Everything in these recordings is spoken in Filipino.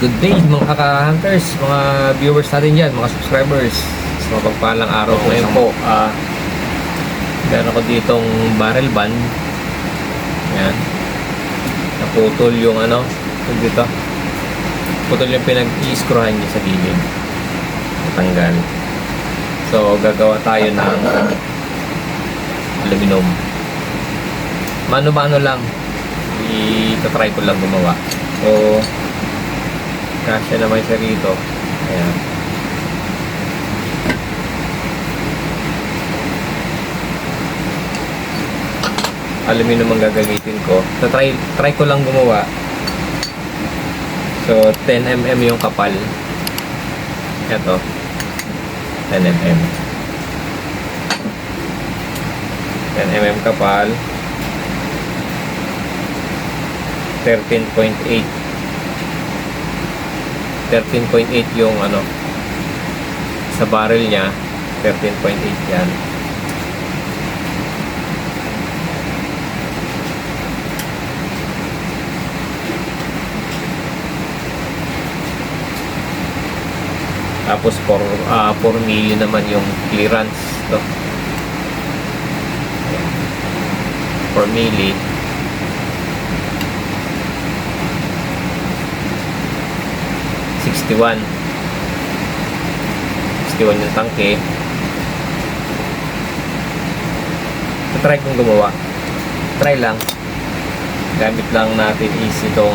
good day mga kaka-hunters, mga viewers natin dyan, mga subscribers. Sa mapagpalang araw ngayon po, meron ko ditong barrel band. Yan. Naputol yung dito. Putol yung pinag-i-screwan niya sa gilid. Natanggal. So, gagawa tayo ng aluminum. Mano-mano lang. I-try ko lang gumawa. So, kasya naman siya rito. Ayan. Aluminum ang gagamitin ko. So, try ko lang gumawa. So, 10mm yung kapal. Ito. 10mm. 10mm kapal. 13.8 yung sa barrel niya. 13.8 yan. Tapos 4 milli naman yung clearance to. 4 milli. $61 yung tangke. Try kong gumawa. Try lang. Gamit lang natin is itong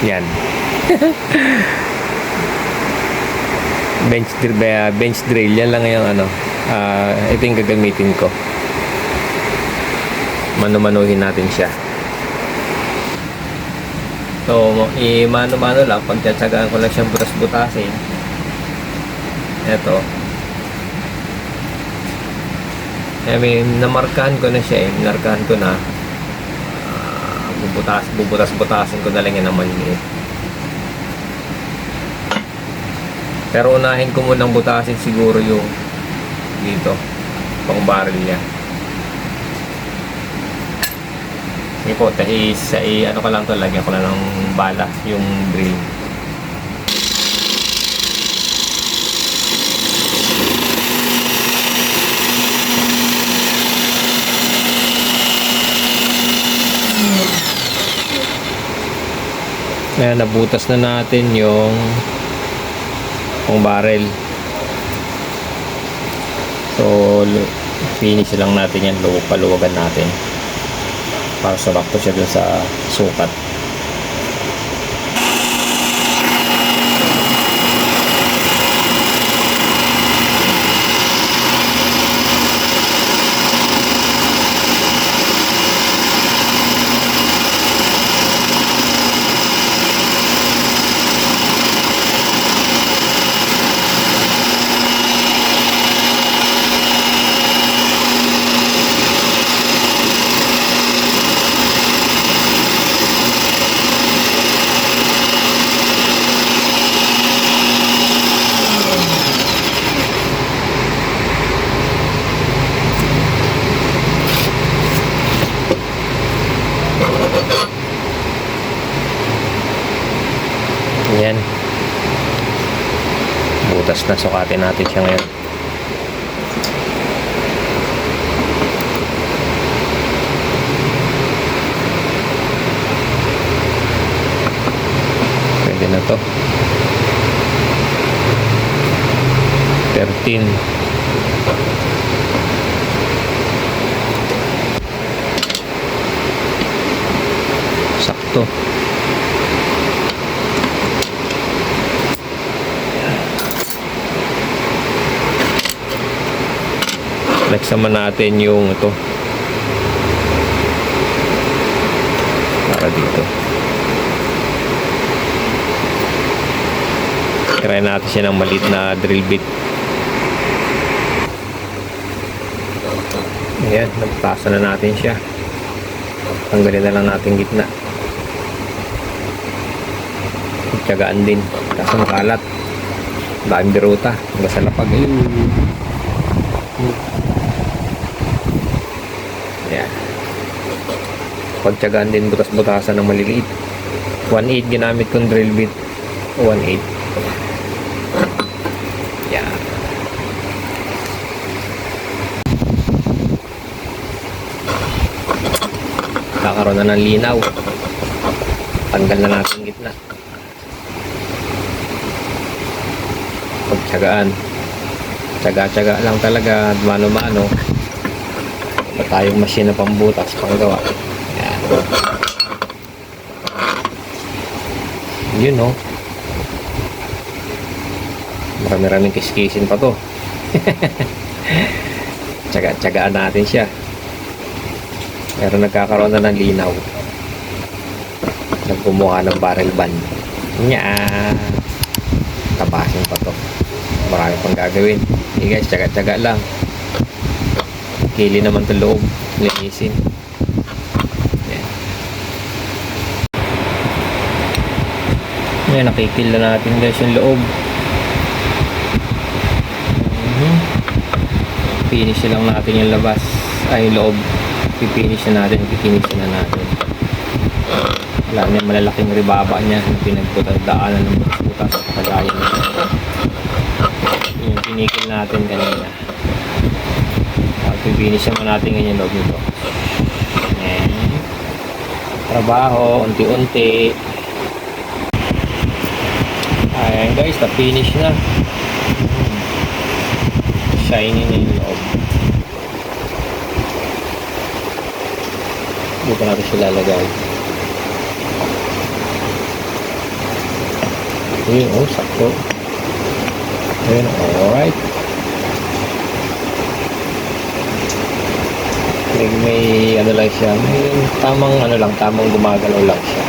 yan. bench drill yan lang yung ito yung gagamitin ko. Mano-manuhin natin siya. So, mano-mano lang. Pagtsatsagaan ko lang siyang butas-butasin. Ito. I mean, namarkahan ko na siya eh. Minarkahan ko na. Bubutas-butasin ko na lang yan ng maliliit. Pero unahin ko munang butasin siguro yung dito. Pang barrel niya. Sige po, ko lang to, lagyan ko lang ng bala yung drill. Ayan, nabutas na natin yung barrel. So, finish lang natin yan, paluwagan natin para sumakto siya dun sa sukat. Ayan. Butas na. Sukatin natin siya ngayon. Pwede na to. 13. Sakto. Next naman natin yung ito para dito. Try natin siya ng maliit na drill bit. Ayan, nagpasa na natin siya. Tanggalin na lang natin gitna. Tsagaan din kasi makalat. Daming biruta hanggang sa lapag. Ayan. Pagtyagaan din butas-butasan ng maliliit. 1/8 ginamit kong drill bit. 1/8. Yan. Kakaroon na ng linaw. Tanggal na natin gitna. Pagtyagaan. Tyaga-tyaga lang talaga, mano-mano. Wala tayong machine na pambutas, panggawa. Yan. Yun, no? Marami-raming kiskisin pa to. Tyaga-tyagaan natin siya. Pero nagkakaroon na ng linaw. Nagkumuha ng barrel band. Nya. Tabasin pa to. Marami pang gagawin. Okay guys, tyaga-tyaga lang. Kili naman to loob. Linisin. Yan. Yan, nakikil na natin guys yung loob. Finish lang natin yung labas. Ay, yung loob. Pipinish na natin. Wala niya malalaking ribaba niya. Pinagputadaanan ng butas. Kagaya niya. Yung pinikil natin kanina. Pipinish naman natin ganyan loob nito. And trabaho, unti-unti. Ayan guys, na-finish na. Shiny na yung loob. Dito natin siya lalagay. Okay, oh, sakto. Ayan, alright. May ano lang siya, may tamang gumagalaw lang siya.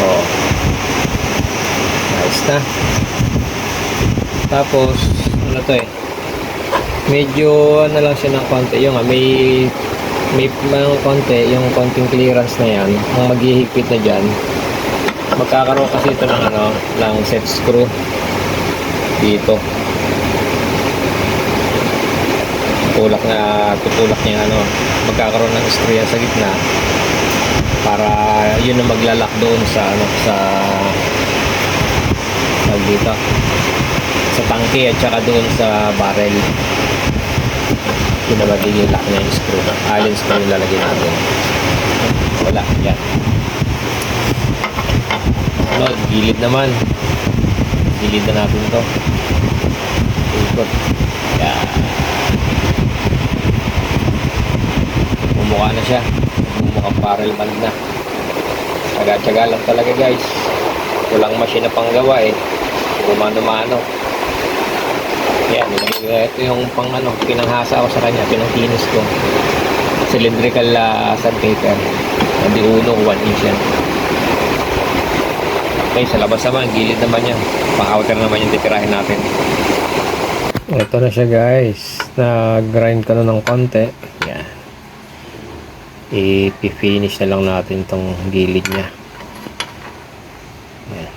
Oh. Nice na. Tapos, ano to eh. Medyo ano lang siya ng konti. Yung may konti, yung konting clearance na yan, ang maghihigpit na dyan. Magkakaroon kasi ito ng set screw dito. Tutulak niya magkakaroon ng screw yan sa gitna para yun na maglalak doon sa dito sa tangke at saka doon sa barrel. Yun na magiging lock niya yung screw. Allen screw yung lalagyan natin. Wala, yan. Gilid naman. Gilid na natin ito. Ikot. Yan. Bumukha na siya. Bumukha barrel band na. Tsaga-tsaga lang talaga guys. Walang machine na panggawa eh. Gumano-mano. Yan. Ito yung pinanghasa ko sa kanya. Pinangkinis ko. Cylindrical sandpaper. Hindi uno, 1 inch yan. Okay, sa labas naman. Gilid naman yan. Pang-outer naman yung titirahin natin. Ito na siya guys. Nag-grind ka na ng konti. Yan. I-finish na lang natin tong gilid niya. Yan.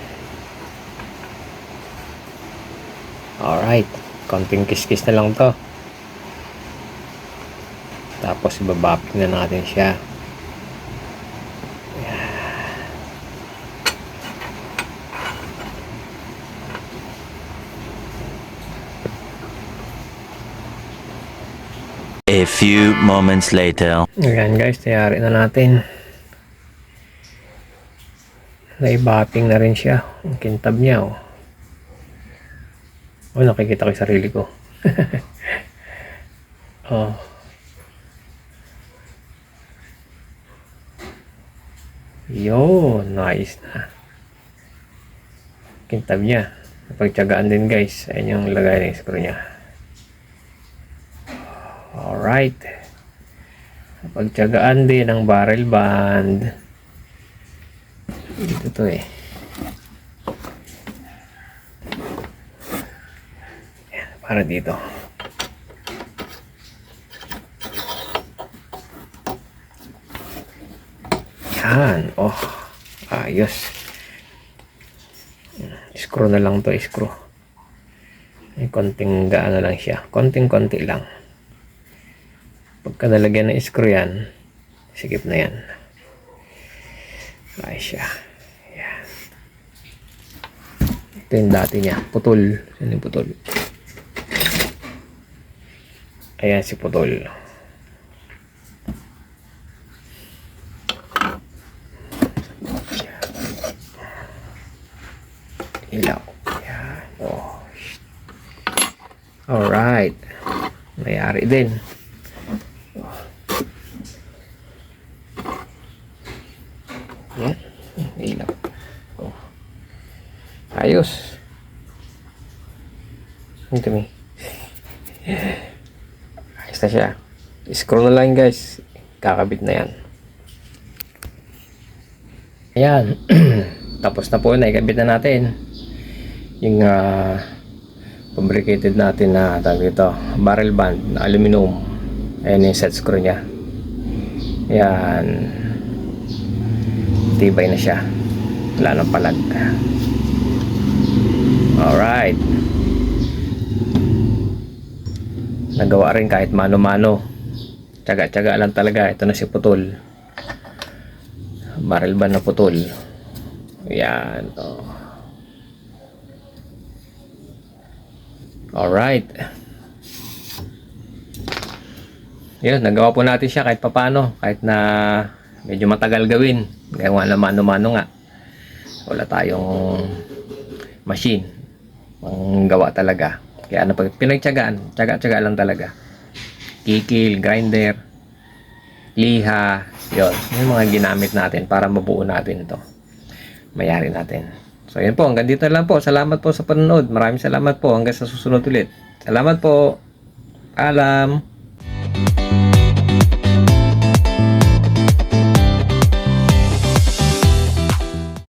Alright. Konting kiskis na lang to. Tapos ibabapik na natin siya. A few moments later. Ayan guys, tayari na natin. Naibapping na rin siya. Ang kintab niya oh. Oh, nakikita ko yung sarili ko. Oh. Yo, nice na. Kintab niya. Napagtyagaan din guys. Ayan yung lagay ng screw niya. Alright. Pagtyagaan din ng barrel band. Dito to eh. Yan, para dito. Yan. Oh. Ayos. Screw na lang to. Screw. May konting gaano lang siya. Konting-konti lang. Pagka nalagyan ng screw yan, Sikip na yan. Ayos siya. Ayan. Ito yung dati niya. Putol. Yan yung putol. Ayan si putol. Ilaw. Ayan. Oh. Alright. Mayari din. Yan. Ilaw. Oh. Ayos. Ang dumi. Ayos na siya. Scroll na lang guys. Kakabit na yan. Ayan. Tapos na po. Naikabit na natin. Yung fabricated natin na tawag ito. Barrel band na aluminum. Ayan yung set screw niya. Ayan. Tibay na siya. Wala nang palag. Alright. Nagawa rin kahit mano-mano. Tsaga-tsaga lang talaga. Ito na si putol. Barrel band na putol. Ayan. Oh. Alright. Yun, nagawa po natin siya kahit papano. Kahit na medyo matagal gawin. Gawa na mano-mano nga. Wala tayong machine. Ang gawa talaga. Kaya ano pag pinagtyagaan, tyaga-tyaga lang talaga. Kikil, grinder, liha, yun. Yung mga ginamit natin para mabuo natin ito. Mayari natin. So yun po, hanggang dito lang po. Salamat po sa panonood. Maraming salamat po. Hanggang sa susunod ulit. Salamat po. Alam.